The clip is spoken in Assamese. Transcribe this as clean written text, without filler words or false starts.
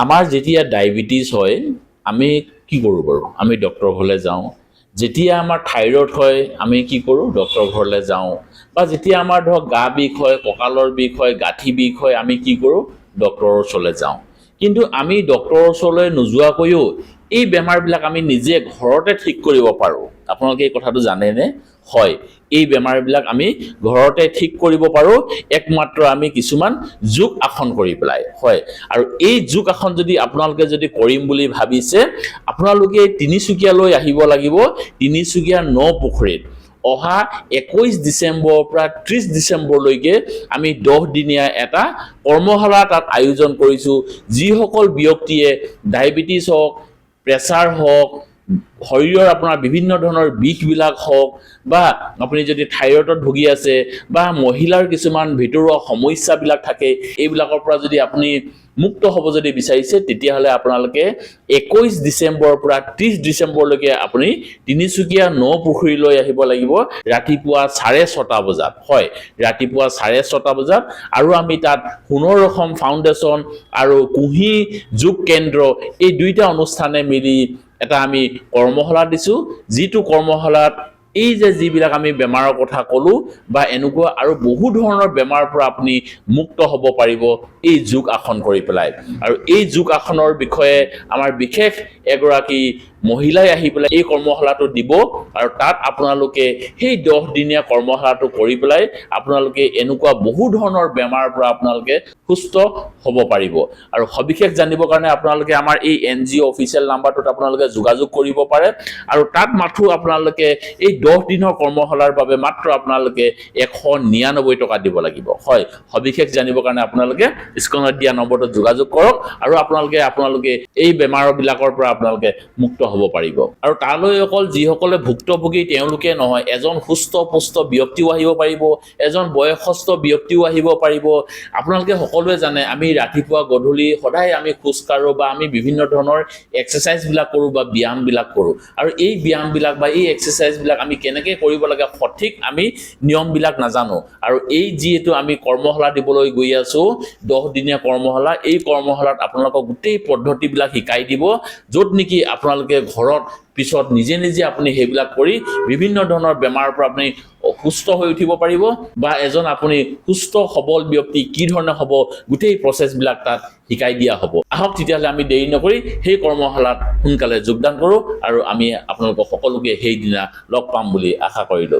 আমাৰ যেতিয়া ডায়েবেটিছ হয় আমি কি কৰোঁ বাৰু আমি ডক্টৰৰ ঘৰলৈ যাওঁ যেতিয়া আমাৰ থাইৰয়ড হয় আমি কি কৰোঁ ডক্টৰৰ ঘৰলৈ যাওঁ বা যেতিয়া আমাৰ ধৰক গা বিষ হয় কঁকালৰ বিষ হয় গাঁঠি বিষ হয় আমি কি কৰোঁ ডক্টৰৰ ওচৰলৈ যাওঁ কিন্তু আমি ডক্টৰৰ ওচৰলৈ নোযোৱাকৈও এই বেমাৰবিলাক আমি নিজে ঘৰতে ঠিক কৰিব পাৰোঁ আপোনালোকে এই কথাটো জানেনে হয় এই বেমাৰবিলাক আমি ঘৰতে ঠিক কৰিব পাৰোঁ একমাত্ৰ আমি কিছুমান যোগ আসন কৰি পেলাই হয় আৰু এই যোগ আসন যদি আপোনালোকে যদি কৰিম বুলি ভাবিছে আপোনালোকে তিনিচুকীয়ালৈ আহিব লাগিব তিনিচুকীয়া নপুখুৰীত অহা 21 ডিসেম্বৰৰ পৰা 30 ডিসেম্বৰলৈকে আমি 10 দিনীয়া এটা কৰ্মশালা তাত আয়োজন কৰিছো যিসকল ব্যক্তিয়ে ডায়াবেটিছ হওক প্ৰেছাৰ হওক শৰীৰৰ আপোনাৰ বিভিন্ন ধৰণৰ বিষবিলাক হওক বা আপুনি যদি থাইৰয়ডত ভুগি আছে বা মহিলাৰ কিছুমান ভিতৰুৱা সমস্যাবিলাক থাকে এইবিলাকৰ পৰা যদি আপুনি মুক্ত হ'ব যদি বিচাৰিছে তেতিয়াহলে আপোনালোকে 21 ডিসেম্বৰৰ পৰা 30 ডিসেম্বৰলৈকে আপুনি তিনিচুকীয়া নপুখুৰীলৈ আহিব লাগিব ৰাতিপুৱা 6:30 বজাত হয় ৰাতিপুৱা 6:30 বজাত আৰু আমি তাত সোণৰ ৰখম ফাউণ্ডেশ্যন আৰু কুহি যোগ কেন্দ্ৰ এই দুইটা অনুষ্ঠানে মিলি এটা আমি কৰ্মশালা দিছো যিটো কৰ্মশালাত এই যে যিবিলাক আমি বেমাৰৰ কথা কলো বা এনেকুৱা আৰু বহু ধৰণৰ বেমাৰৰ পৰা আপুনি মুক্ত হ'ব পাৰিব এই যোগ আসন কৰি পেলাই আৰু এই যোগ আসনৰ বিষয়ে আমাৰ বিশেষ এগৰাকী মহিলাই আহি পেলাই এই কৰ্মশালাটো দিব আৰু তাত আপোনালোকে সেই 10 দিনীয়া কৰ্মশালাটো কৰি পেলাই আপোনালোকে এনেকুৱা বহু ধৰণৰ বেমাৰৰ পৰা আপোনালোকে সুস্থ হ'ব পাৰিব আৰু সবিশেষ জানিবৰ কাৰণে আপোনালোকে আমাৰ এই এনজিও অফিচিয়েল নাম্বাৰটোত আপোনালোকে যোগাযোগ কৰিব পাৰে আৰু তাত মাথো আপোনালোকে এই 10 দিনৰ কৰ্মশালাৰ বাবে মাত্ৰ আপোনালোকে 199 টকা দিব লাগিব হয় সবিশেষ জানিবৰ কাৰণে আপোনালোকে স্ক্ৰীনত দিয়া নম্বৰটোত যোগাযোগ কৰক আৰু আপোনালোকে এই বেমাৰবিলাকৰ পৰা আপোনালোকে মুক্ত হ'ব পাৰিব আৰু তালৈ অকল যিসকলে ভুক্তভোগী তেওঁলোকে নহয় এজন সুস্থ পুষ্ট ব্যক্তিও আহিব পাৰিব এজন বয়সস্থ ব্যক্তিও আহিব পাৰিব আপোনালোকে সকলোৱে জানে আমি ৰাতিপুৱা গধূলি সদায় আমি খোজ কাঢ়ো বা আমি বিভিন্ন ধৰণৰ এক্সাৰসাইজ বিলাক কৰো বা ব্যায়াম বিলাক কৰো আৰু এই ব্যায়াম বিলাক বা এই এক্সাৰসাইজ বিলাক আমি কেনেকৈ কৰিব লাগে সঠিক আমি নিয়ম বিলাক নাজানো আৰু এই যেটো আমি কৰ্মশালা দিবলৈ গৈ আছো 10 দিনীয়া কৰ্মশালা এই কৰ্মশালাত আপোনালোকক গোটেই পদ্ধতি বিলাক শিকাই দিব যত নেকি আপোনালোকে ঘৰত পিছত নিজে নিজে আপুনি হেবিলাক কৰি বিভিন্ন ধৰণৰ বেমাৰৰ পৰা আপুনি সুস্থ হৈ উঠিব পাৰিব বা এজন আপুনি সুস্থ সবল ব্যক্তি কি ধৰণে হ'ব গোটেই প্ৰসেস বিলাক তাত শিকাই দিয়া হ'ব আহক তেতিয়ালে আমি দেৰি নকৰি সেই কৰ্মশালাত সোনকালে যোগদান কৰো আৰু আমি আপোনালোকক সকলোকে সেই দিনা লগ পাম বুলি আশা কৰিলো